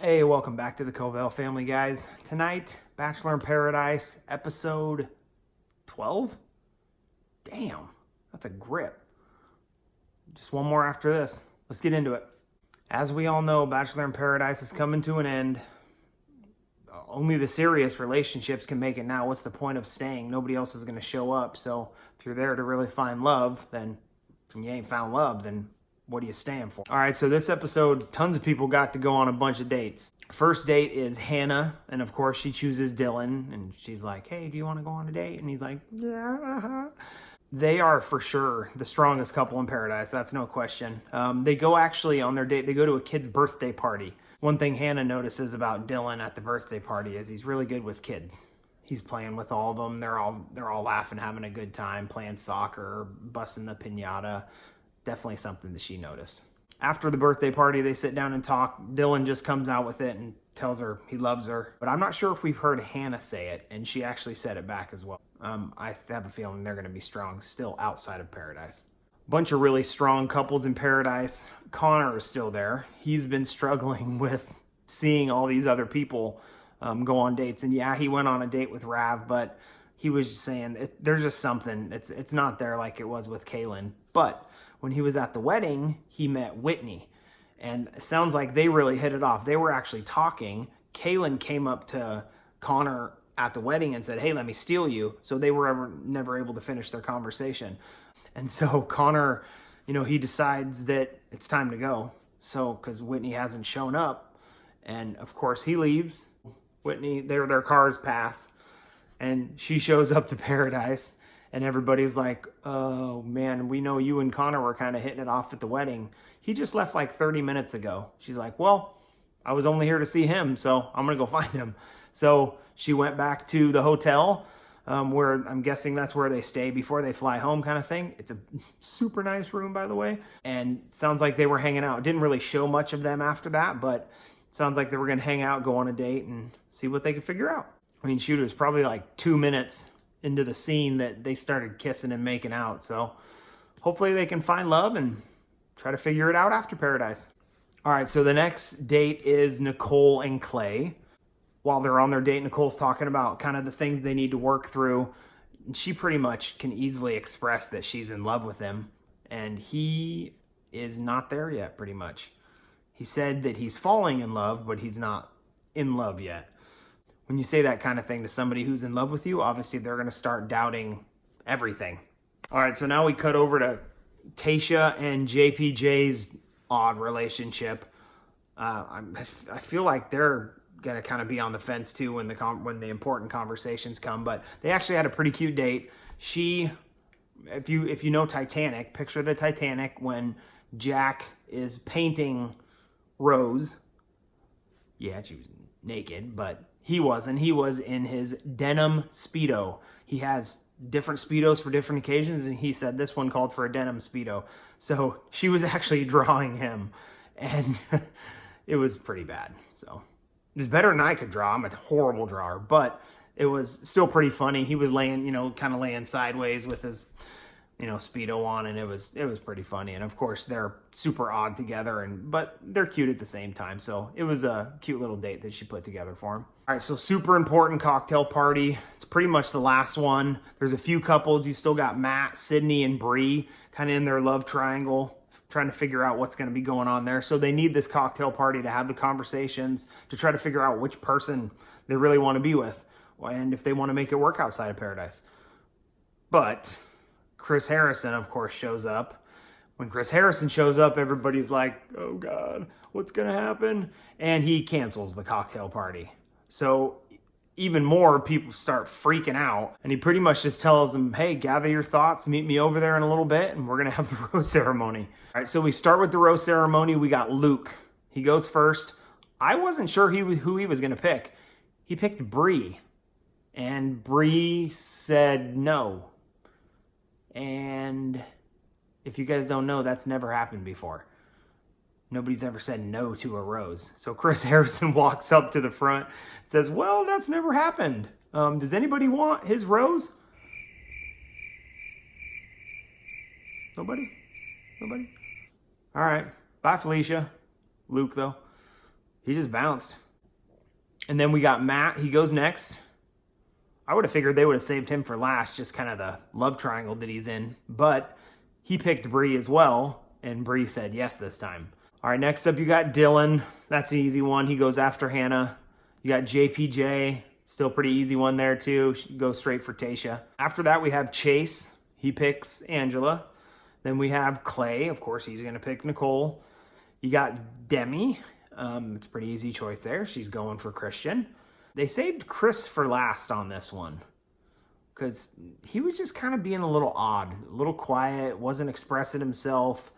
Hey, welcome back to the Covell family, guys. Tonight, Bachelor in Paradise, episode 12? Damn, that's a grip. Just one more after this. Let's get into it. As we all know, Bachelor in Paradise is coming to an end. Only the serious relationships can make it now. What's the point of staying? Nobody else is going to show up. So if you're there to really find love, then and you ain't found love, then what are you staying for? All right, so this episode, tons of people got to go on a bunch of dates. First date is Hannah, and of course she chooses Dylan, and she's like, hey, do you want to go on a date? And he's like, yeah. They are for sure the strongest couple in paradise. That's no question. They go actually on their date, they go to a kid's birthday party. One thing Hannah notices about Dylan at the birthday party is he's really good with kids. He's playing with all of them. They're all laughing, having a good time, playing soccer, busting the piñata. Definitely something that she noticed. After the birthday party, they sit down and talk. Dylan just comes out with it and tells her he loves her. But I'm not sure if we've heard Hannah say it, and she actually said it back as well. I have a feeling they're going to be strong still outside of paradise. Bunch of really strong couples in paradise. Connor is still there. He's been struggling with seeing all these other people go on dates. And yeah, he went on a date with Rav, but he was just saying there's just something. It's not there like it was with Kaylin. But when he was at the wedding, he met Whitney. And it sounds like they really hit it off. They were actually talking. Kaylin came up to Connor at the wedding and said, hey, let me steal you. So they were never able to finish their conversation. And so Connor, he decides that it's time to go. So, because Whitney hasn't shown up. And of course he leaves. Whitney, their cars pass. And she shows up to paradise. And everybody's like, oh man, we know you and Connor were kind of hitting it off at the wedding. He just left like 30 minutes ago. She's like, well, I was only here to see him, so I'm going to go find him. So she went back to the hotel where I'm guessing that's where they stay before they fly home kind of thing. It's a super nice room, by the way. And sounds like they were hanging out. Didn't really show much of them after that, but sounds like they were going to hang out, go on a date, and see what they could figure out. I mean, shoot, it was probably like 2 minutes into the scene that they started kissing and making out. So hopefully they can find love and try to figure it out after paradise. All right, so the next date is Nicole and Clay. While they're on their date, Nicole's talking about kind of the things they need to work through. She pretty much can easily express that she's in love with him, and he is not there yet, pretty much. He said that he's falling in love, but he's not in love yet. When you say that kind of thing to somebody who's in love with you, obviously they're going to start doubting everything. All right, so now we cut over to Tayshia and JPJ's odd relationship. I feel like they're going to kind of be on the fence too when the important conversations come, but they actually had a pretty cute date. She, if you know Titanic, picture the Titanic when Jack is painting Rose. Yeah, she was naked, but he wasn't. He was in his denim Speedo. He has different Speedos for different occasions, and he said this one called for a denim Speedo. So she was actually drawing him, and it was pretty bad. So it was better than I could draw. I'm a horrible drawer, but it was still pretty funny. He was laying, kind of laying sideways with his, Speedo on, and it was pretty funny. And of course they're super odd together, but they're cute at the same time. So it was a cute little date that she put together for him. All right, so super important cocktail party. It's pretty much the last one. There's a few couples. You still got Matt, Sydney, and Bree kind of in their love triangle, trying to figure out what's going to be going on there. So they need this cocktail party to have the conversations, to try to figure out which person they really want to be with, and if they want to make it work outside of paradise. But Chris Harrison, of course, shows up. When Chris Harrison shows up, everybody's like, oh God, what's going to happen? And he cancels the cocktail party. So even more people start freaking out. And he pretty much just tells them, hey, gather your thoughts, meet me over there in a little bit, and we're going to have the rose ceremony. All right, so we start with the rose ceremony. We got Luke. He goes first. I wasn't sure who he was going to pick. He picked Bree. And Bree said no. And if you guys don't know, that's never happened before. Nobody's ever said no to a rose. So Chris Harrison walks up to the front and says, well, that's never happened. Does anybody want his rose? Nobody? All right. Bye, Felicia. Luke, though. he just bounced. And then we got Matt. He goes next. I would have figured they would have saved him for last, just kind of the love triangle that he's in. But he picked Bree as well, and Bree said yes this time. All right, next up you got Dylan. That's an easy one. He goes after Hannah. You got JPJ. Still pretty easy one there too. She goes straight for Tasha. After that we have Chase. He picks Angela. Then we have Clay. Of course, he's going to pick Nicole. You got Demi. It's a pretty easy choice there. She's going for Christian. They saved Chris for last on this one because he was just kind of being a little odd, a little quiet, wasn't expressing himself.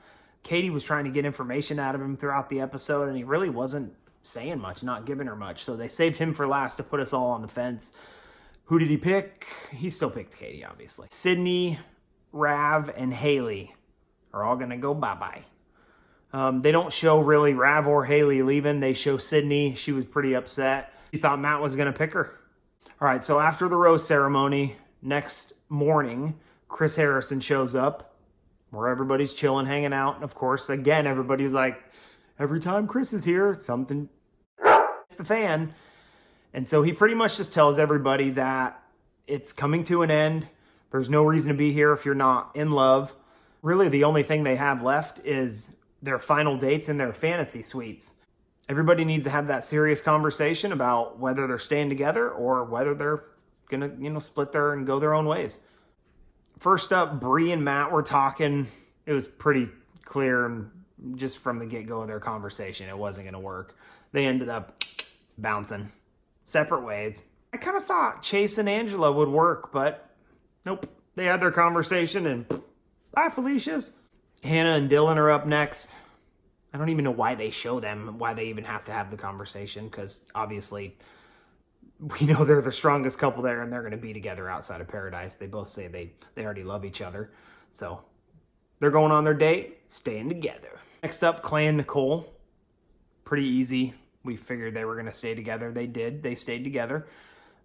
Katie was trying to get information out of him throughout the episode, and he really wasn't saying much, not giving her much. So they saved him for last to put us all on the fence. Who did he pick? He still picked Katie, obviously. Sydney, Rav, and Haley are all going to go bye-bye. They don't show really Rav or Haley leaving. They show Sydney. She was pretty upset. She thought Matt was going to pick her. All right, so after the rose ceremony, next morning, Chris Harrison shows up where everybody's chilling, hanging out. And of course, again, everybody's like, every time Chris is here, something hits the fan. And so he pretty much just tells everybody that it's coming to an end. There's no reason to be here if you're not in love. Really, the only thing they have left is their final dates in their fantasy suites. Everybody needs to have that serious conversation about whether they're staying together or whether they're gonna, split there and go their own ways. First up, Bree and Matt were talking. It was pretty clear just from the get-go of their conversation it wasn't gonna work. They ended up bouncing separate ways. I kind of thought Chase and Angela would work, but nope. They had their conversation and bye, Felicia's. Hannah and Dylan are up next. I don't even know why they show them, why they even have to have the conversation, because obviously we know they're the strongest couple there and they're going to be together outside of paradise. They both say they already love each other. So they're going on their date, staying together. Next up, Clay and Nicole. Pretty easy. We figured they were going to stay together. They did. They stayed together.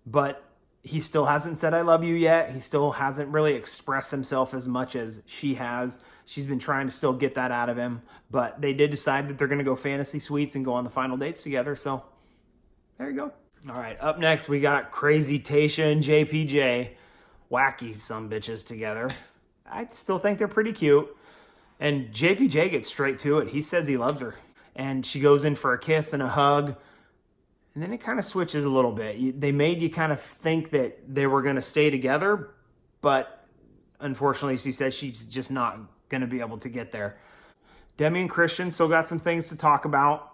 But he still hasn't said I love you yet. He still hasn't really expressed himself as much as she has. She's been trying to still get that out of him. But they did decide that they're going to go fantasy suites and go on the final dates together. So there you go. All right, up next we got Crazy Tasha and JPJ. Wacky sumbitches together. I still think they're pretty cute. And JPJ gets straight to it. He says he loves her. And she goes in for a kiss and a hug. And then it kind of switches a little bit. They made you kind of think that they were going to stay together. But unfortunately, she says she's just not going to be able to get there. Demi and Christian still got some things to talk about.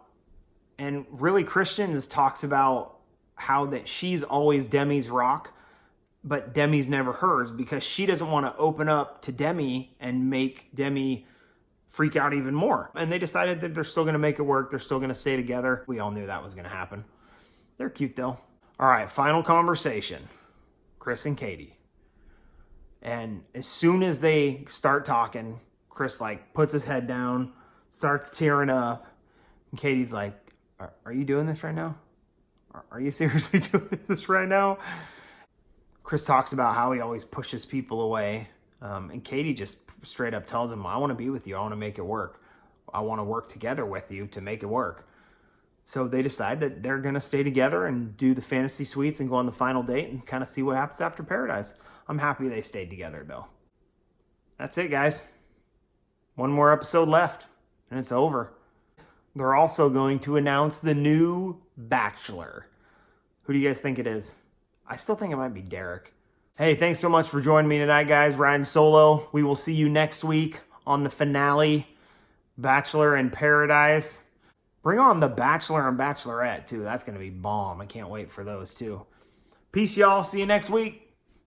And really, Christian just talks about how that she's always Demi's rock, but Demi's never hers because she doesn't want to open up to Demi and make Demi freak out even more. And they decided that they're still going to make it work. They're still going to stay together. We all knew that was going to happen. They're cute though. All right, final conversation. Chris and Katie. And as soon as they start talking, Chris puts his head down, starts tearing up. And Katie's like, are you doing this right now? Are you seriously doing this right now? Chris talks about how he always pushes people away. And Katie just straight up tells him, I want to be with you. I want to make it work. I want to work together with you to make it work. So they decide that they're going to stay together and do the fantasy suites and go on the final date and kind of see what happens after paradise. I'm happy they stayed together, though. That's it, guys. One more episode left, and it's over. They're also going to announce the new Bachelor. Who do you guys think it is? I still think it might be Derek. Hey, thanks so much for joining me tonight, guys. Riding solo. We will see you next week on the finale, Bachelor in Paradise. Bring on the Bachelor and Bachelorette, too. That's going to be bomb. I can't wait for those, too. Peace, y'all. See you next week.